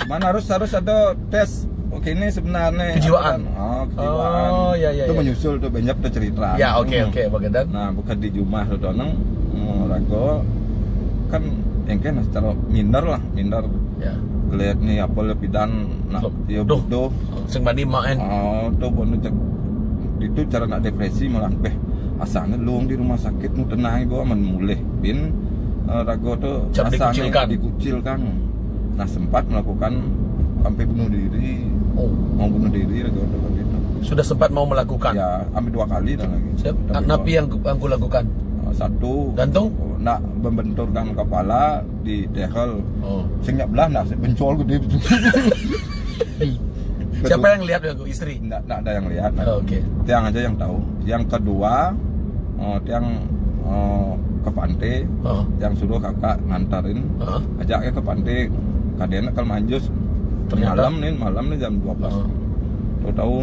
Cuman harus ada tes. Oke ini sebenarnya kejiwaan. Kejiwaan. Iya. Itu menyusul tuh banyak tuh cerita. Ya oke bagian. Nah bukan di rumah tuh doneng rago kan engke secara minder. Ya. Kelihat nih apa lebih dan ya butuh. Sing mandi main. Tuh bono itu cara nak depresi malah asalnya luang di rumah sakit nu tenang gua mulih bin rago tuh asalnya dikucilkan. Nah sempat melakukan sampai bunuh diri. Mau bunuh diri rago tuh gitu. Sudah sempat mau melakukan? Ya, hampir 2 kali dan lagi. Napi yang aku lakukan? 1 gantung? nak membenturkan kepala di tehel. Sing nyak belah nak bencol gede. Siapa yang lihat aku? Istri? Nggak ada yang lihat. Oke. Tiang aja yang tahu. Yang kedua, tiang ke pantai, yang suruh kakak ngantarin, ajaknya ke pantai, kadena kalau manjus. Ternyata malam nih jam 12. Tahu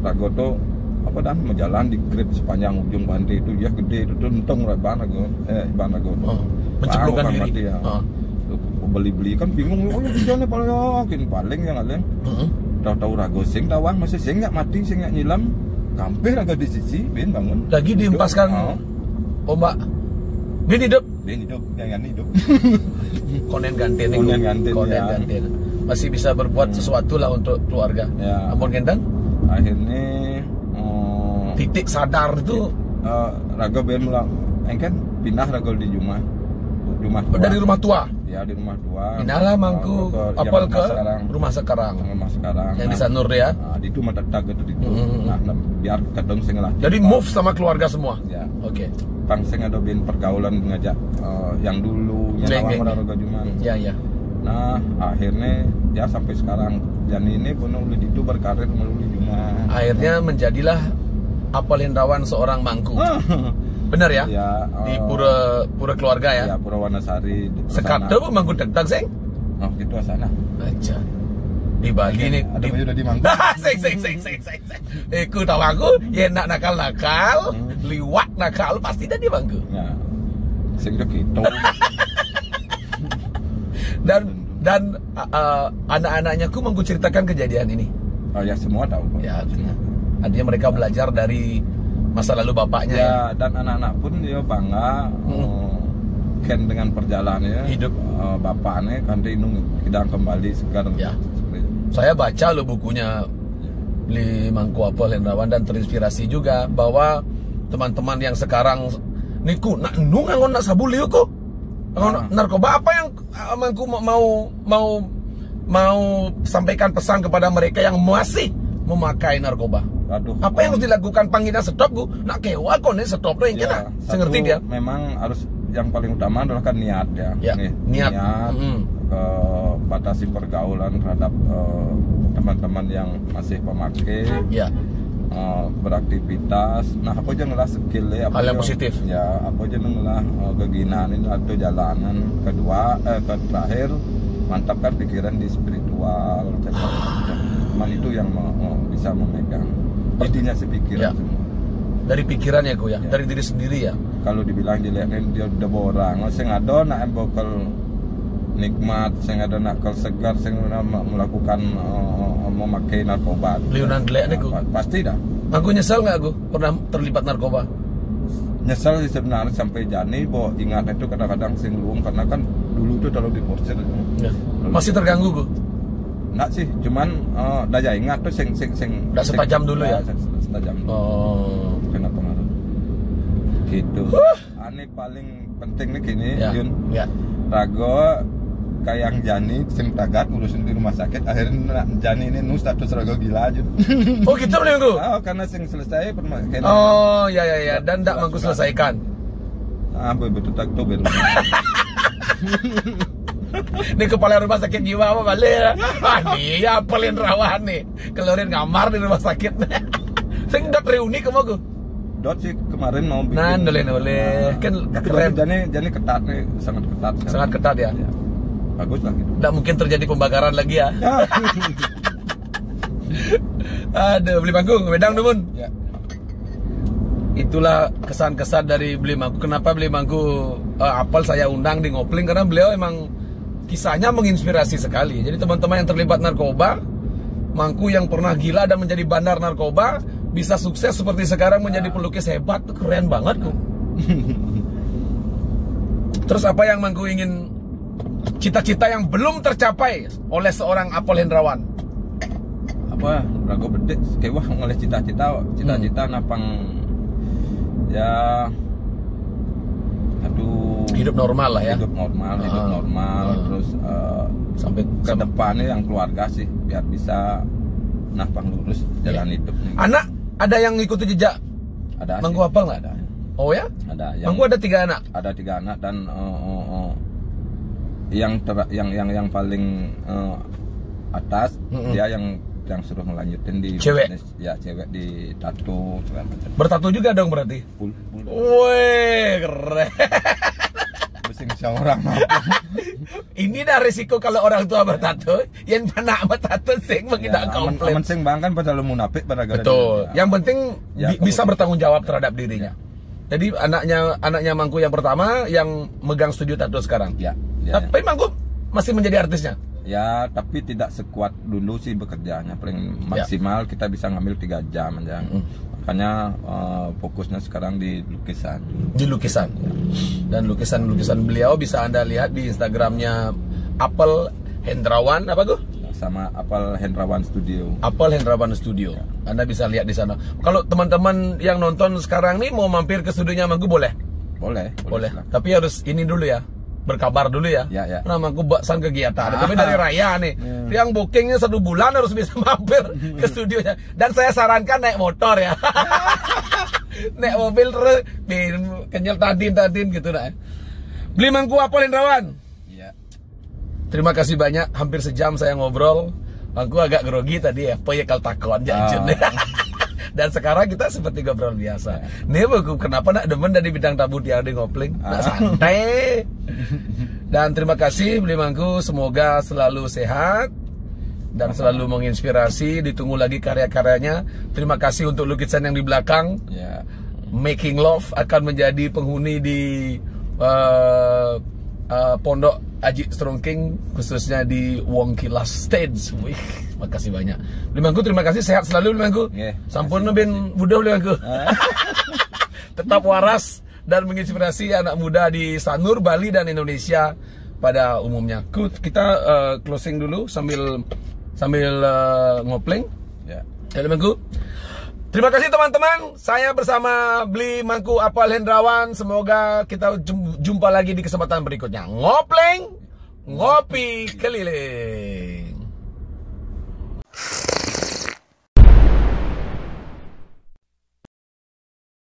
Rago tuh apa dan menjalan di grip sepanjang ujung pantai itu ya gede itu untung ban Rago. Menceplokkan diri. Ya. Beli kan bingung, oh ya paling yang ada. Tahu Rago sing tawang masih sing nggak mati sing nggak nyilam, kampir Rago di sisi, bin bangun. Lagi diempaskan ombak. Bin hidup, jangan hidup. Konen gantian. Masih bisa berbuat sesuatu lah untuk keluarga. Ya. Ampun Gendan. Akhirnya titik sadar itu Rago ben mulang engken pindah Rago di rumah tua. Dari rumah tua. Ya di rumah tua. Pindah mangku apal ke rumah sekarang. Yang di Sanur ya. Di itu mata tag itu itu. Nah, biar kadang sing lah. Jadi move sama keluarga semua. Ya. Oke. Pang sing ada ben pergaulan ngajak yang dulu nyawang Rago Juman. Ya. Nah, akhirnya ya sampai sekarang Jani ini pun itu berkarir melalui Juman. Akhirnya menjadilah Apel Hendrawan seorang mangku. Benar ya? Ya, di pura keluarga ya? Ya, Pura Wanasari. Sekata pun mangku deg-deg, Seng? Oh, gitu asana. Aja. Di Bali nih. Ada udah di mangku. Seng. Aku tahu aku, ya nak nakal, liwat nakal, pasti dah di mangku. Ya. Seng gitu. Dan anak-anaknya ku mangku ceritakan kejadian ini. Oh ya, semua tahu. Ya, artinya mereka belajar dari masa lalu bapaknya ya, dan anak-anak pun dia bangga kan dengan perjalanannya hidup bapaknya kan kita kembali sekarang ya. Saya baca lo bukunya Beli Mangku Apel Hendrawan dan terinspirasi juga bahwa teman-teman yang sekarang niku nak nungangon nak sabu liu ku narkoba, apa yang Mangku mau sampaikan pesan kepada mereka yang masih memakai narkoba? Apa yang harus dilakukan? Panggilan stop gue nak kewa kok nih stop tuh yang kita ngerti dia. Memang harus yang paling utama adalah kan niat ya. Nih, niat. Batasi pergaulan terhadap teman-teman yang masih pemakai. Ya. Beraktivitas. Nah, apa aja ngelah skill ya. Hal yang positif. Ya, apa aja ngelah keginan ini atau jalanan. Kedua, terakhir mantapkan pikiran di spiritual. Cuman itu yang bisa memegang. Intinya sepikiran semua. Dari pikirannya gue ya, dari diri sendiri ya. Kalau dibilang dilihatin dia udah borang, sing ada nak bakal nikmat, sing ada nak segar, sing melakukan memakai narkoba. Liunan gelek nih gue. Pasti dah. Aku nyesel nggak gue pernah terlibat narkoba? Nyesel sih sebenarnya sampai Jani, bo ingat itu kadang-kadang sing luang karena kan dulu tuh kalau di porsir. Ya. Masih terganggu gue. Nggak sih, cuman daya ingat tuh sing nggak setajam dulu ya. Setajam. Kena pengaruh. Gitu. Aneh paling penting nih gini, Jun. Ya. Rago kayak Jani sing tagat ngurusin di rumah sakit, akhirnya Jani ini status Rago gila aja. Oh gitu Mangku? Karena sing selesai permasalahan. Oh ya, dan ndak Mangku selesaikan. Betul tak tuh betul. Ini kepala rumah sakit jiwa apa balik ya? Nih ya Apel Hendrawan nih keluarin ngamar di rumah sakit. Saya nggak reuni ke Mangku. Dot sih kemarin mau bikin. Nah, boleh. Kan keren. Jani ketat nih, sangat ketat. Sangat ketat ya. Bagus lah gitu. Nggak mungkin terjadi pembakaran lagi ya. Aduh, Beli Mangku, wedang numun. Ya. Itulah kesan-kesan dari Beli Mangku. Kenapa Beli Mangku Apel saya undang di Ngopling, karena beliau emang kisahnya menginspirasi sekali. Jadi teman-teman yang terlibat narkoba, Mangku yang pernah gila dan menjadi bandar narkoba, bisa sukses seperti sekarang menjadi pelukis hebat, tuh keren banget kok. Terus apa yang Mangku ingin, cita-cita yang belum tercapai oleh seorang Apel Hendrawan? Apa? Rago bedek, kayak wah ngoleh cita-cita napang ya. Aduh. Hidup normal lah ya. Hidup normal, terus sampai ke depannya yang keluarga sih biar bisa napang lurus jalan hidup. Anak ada yang ngikuti jejak ada Mangku Apel nggak? Ada. Oh ya? Ada. Mangku ada 3 anak. Ada 3 anak dan yang paling atas dia yang suruh melanjutin di cewek. bisnis. Ya, cewek di tato segala macam. Bertato juga dong berarti. Full. Wih, keren. Pusing seorang. Ini dah risiko kalau orang tua bertato, yang anak bertato sing mengira komplain. Aman sing bang kan pada lu munafik pada gara-gara. Betul. Yang penting Ya, bisa bertanggung jawab terhadap dirinya. Jadi anaknya Mangku yang pertama yang megang studio tato sekarang. Ya. Tapi Mangku masih menjadi artisnya. Ya, tapi tidak sekuat dulu sih bekerjanya. Paling maksimal kita bisa ngambil 3 jam aja. Makanya fokusnya sekarang di lukisan. Di lukisan. Dan lukisan beliau bisa Anda lihat di Instagramnya Apel Hendrawan apa tuh? Sama Apel Hendrawan Studio. Apel Hendrawan Studio. Anda bisa lihat di sana. Kalau teman-teman yang nonton sekarang nih mau mampir ke studionya Mangku boleh? Boleh. Tapi harus ini dulu ya. Berkabar dulu ya. Ya. Nah, Mangku baksan kegiatan. Tapi dari Raya nih. Yang bookingnya 1 bulan harus bisa mampir ke studionya. Dan saya sarankan naik motor ya. Naik mobil terus kenyal tadin gitu nah. Beli Mangku Apel Hendrawan. Iya. Terima kasih banyak. Hampir sejam saya ngobrol. Mangku agak grogi tadi ya. Poyekal takon jajun. Dan sekarang kita seperti ngobrol biasa. Nih Mangku kenapa nak demen dari bidang tabu tiang di ngopling? Nak santai. Dan terima kasih Beli Mangku, semoga selalu sehat dan selalu menginspirasi. Ditunggu lagi karya-karyanya. Terima kasih untuk lukisan yang di belakang. Ya. Making Love akan menjadi penghuni di Pondok Aji Strongking, khususnya di Wongkilas Stage. Wih, makasih banyak Beli Mangku, terima kasih, sehat selalu Beli Mangku. Sampun bin budak Beli Mangku. Tetap waras dan menginspirasi anak muda di Sanur, Bali dan Indonesia pada umumnya. Kita closing dulu sambil ngopling. Ya. Beli Mangku. Terima kasih teman-teman. Saya bersama Beli Mangku Apel Hendrawan. Semoga kita jumpa lagi di kesempatan berikutnya. Ngopling, ngopi keliling.